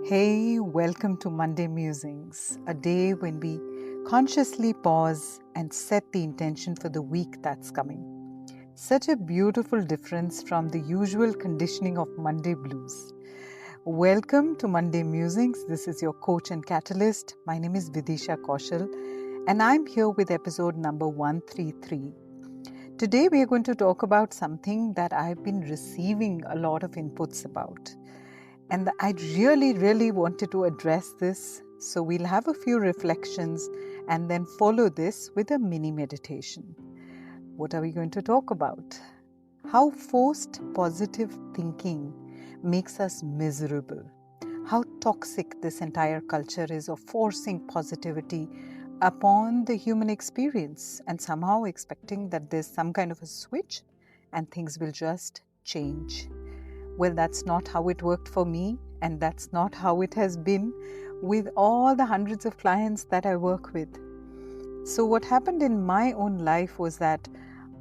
Hey, welcome to Monday Musings, a day when we consciously pause and set the intention for the week that's coming. Such a beautiful difference from the usual conditioning of Monday blues. Welcome to Monday Musings. This is your coach and catalyst. My name is Vidisha Kaushal, and I'm here with episode number 133. Today, we are going to talk about something that I've been receiving a lot of inputs about. And I really wanted to address this. So we'll have a few reflections and then follow this with a mini meditation. What are we going to talk about? How forced positive thinking makes us miserable. How toxic this entire culture is of forcing positivity upon the human experience and somehow expecting that there's some kind of a switch and things will just change. Well, that's not how it worked for me, and that's not how it has been with all the hundreds of clients that I work with. So what happened in my own life was that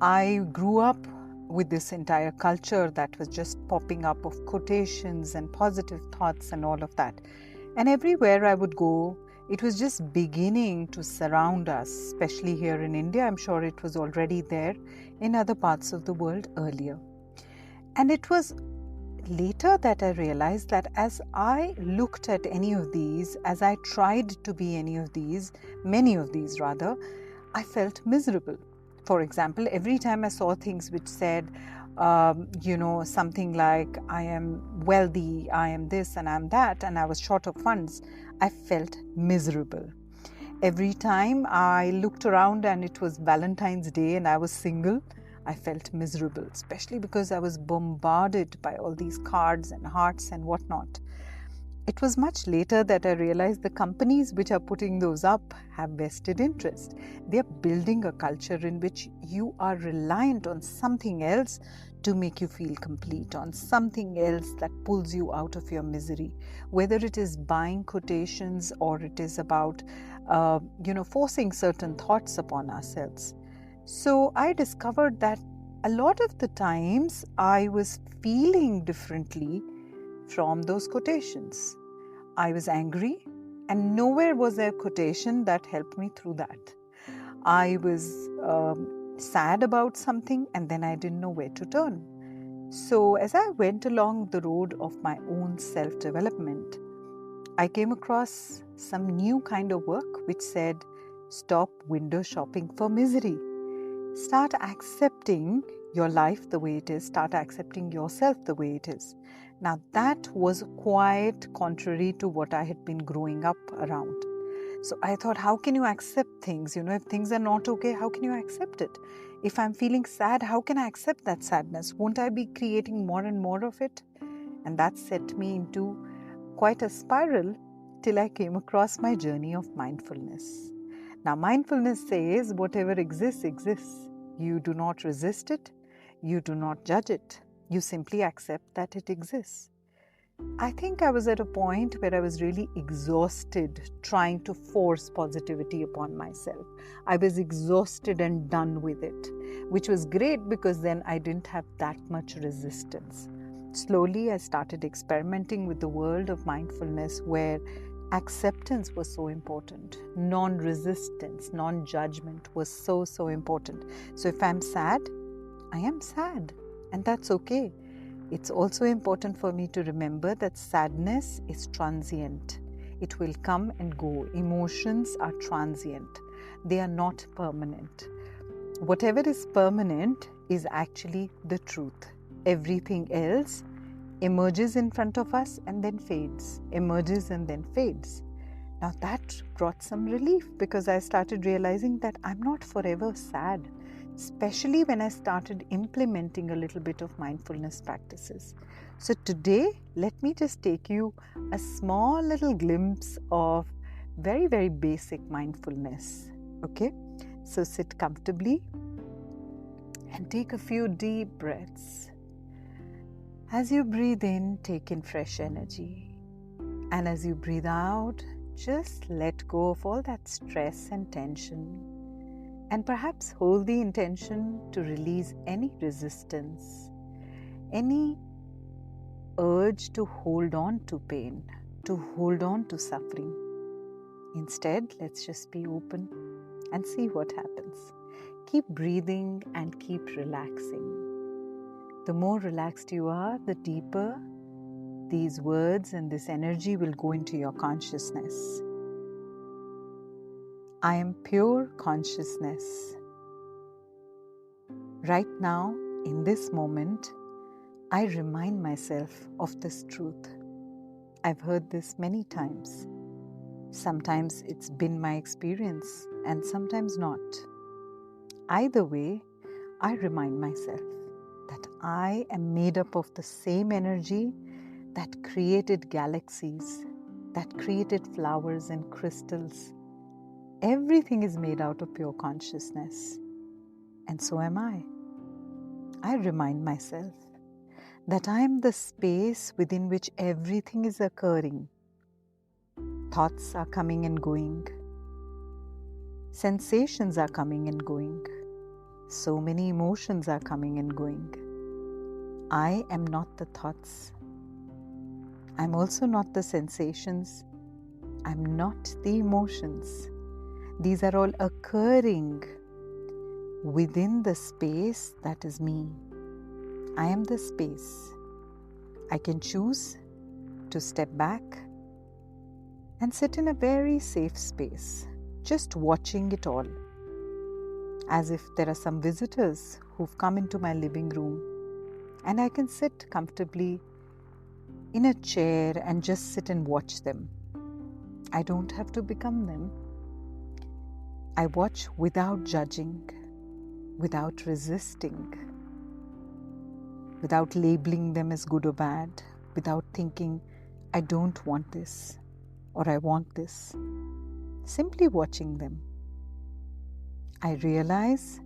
I grew up with this entire culture that was just popping up of quotations and positive thoughts and all of that. And everywhere I would go, it was just beginning to surround us, especially here in India. I'm sure it was already there in other parts of the world earlier. And it was later that I realized that as I looked at any of these, as I tried to be many of these rather, I felt miserable. For example, every time I saw things which said, something like, I am wealthy, I am this and I am that, and I was short of funds, I felt miserable. Every time I looked around and it was Valentine's Day and I was single, I felt miserable, especially because I was bombarded by all these cards and hearts and whatnot. It was much later that I realized the companies which are putting those up have vested interest. They are building a culture in which you are reliant on something else to make you feel complete, on something else that pulls you out of your misery, whether it is buying quotations or it is about, forcing certain thoughts upon ourselves. So I discovered that a lot of the times I was feeling differently from those quotations. I was angry and nowhere was there a quotation that helped me through that. I was sad about something and then I didn't know where to turn. So as I went along the road of my own self-development, I came across some new kind of work which said, stop window shopping for misery. Start accepting your life the way it is. Start accepting yourself the way it is. Now that was quite contrary to what I had been growing up around. So I thought, how can you accept things? If things are not okay, how can you accept it? If I'm feeling sad, how can I accept that sadness? Won't I be creating more and more of it? And that set me into quite a spiral till I came across my journey of mindfulness. Now, mindfulness says whatever exists, exists. You do not resist it. You do not judge it. You simply accept that it exists. I think I was at a point where I was really exhausted trying to force positivity upon myself. I was exhausted and done with it, which was great because then I didn't have that much resistance. Slowly, I started experimenting with the world of mindfulness where acceptance was so important. Non-resistance, non-judgment was so important. So if I'm sad, I am sad, and that's okay. It's also important for me to remember that sadness is transient. It will come and go. Emotions are transient. They are not permanent. Whatever is permanent is actually the truth. Everything else emerges in front of us and then fades, emerges and then fades. Now that brought some relief because I started realizing that I'm not forever sad, especially when I started implementing a little bit of mindfulness practices. So today, let me just take you a small little glimpse of very basic mindfulness. Okay, so sit comfortably and take a few deep breaths. As you breathe in, take in fresh energy. And as you breathe out, just let go of all that stress and tension. And perhaps hold the intention to release any resistance, any urge to hold on to pain. to hold on to suffering. Instead, let's just be open and see what happens. Keep breathing and keep relaxing. The more relaxed you are, the deeper these words and this energy will go into your consciousness. I am pure consciousness. Right now, in this moment, I remind myself of this truth. I've heard this many times. Sometimes it's been my experience and sometimes not. Either way, I remind myself that I am made up of the same energy that created galaxies, that created flowers and crystals. Everything is made out of pure consciousness, and so am I. I remind myself that I am the space within which everything is occurring. Thoughts are coming and going. Sensations are coming and going. So many emotions are coming and going. I am not the thoughts. I'm also not the sensations. I'm not the emotions. These are all occurring within the space that is me. I am the space. I can choose to step back and sit in a very safe space, just watching it all, as if there are some visitors who've come into my living room, and I can sit comfortably in a chair and just sit and watch them. I don't have to become them. I watch without judging, without resisting, without labeling them as good or bad, without thinking, I don't want this or I want this. Simply watching them. I realize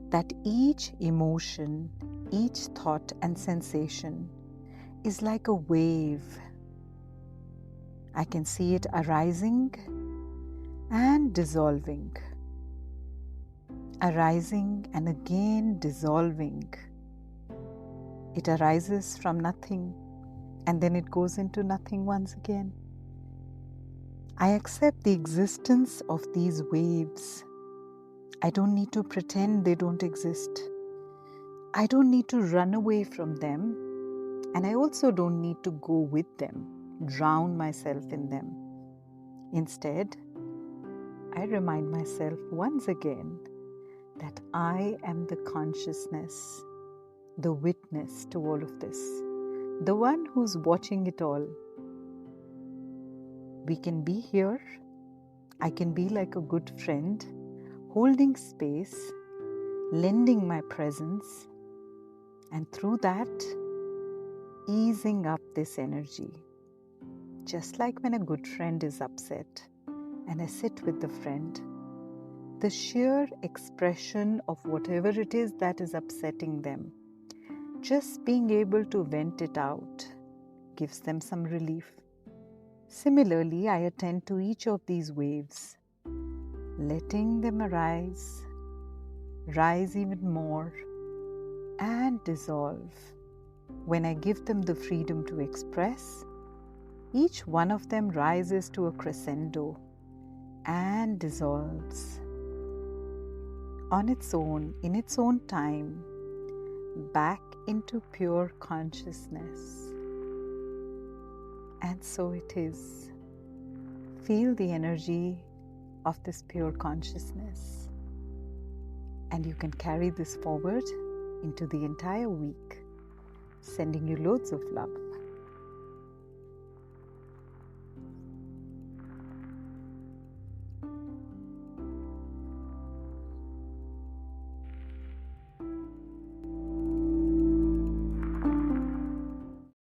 that each emotion, each thought and sensation is like a wave. I can see it arising and dissolving, arising and again dissolving. It arises from nothing and then it goes into nothing once again. I accept the existence of these waves. I don't need to pretend they don't exist. I don't need to run away from them, and I also don't need to go with them, drown myself in them. Instead, I remind myself once again that I am the consciousness, the witness to all of this, the one who's watching it all. We can be here. I can be like a good friend, holding space, lending my presence, and through that, easing up this energy. Just like when a good friend is upset and I sit with the friend, the sheer expression of whatever it is that is upsetting them, just being able to vent it out gives them some relief. Similarly, I attend to each of these waves, letting them arise, rise even more, and dissolve. When I give them the freedom to express, each one of them rises to a crescendo and dissolves on its own, in its own time, back into pure consciousness. And so it is. Feel the energy of this pure consciousness, and you can carry this forward into the entire week, sending you loads of love.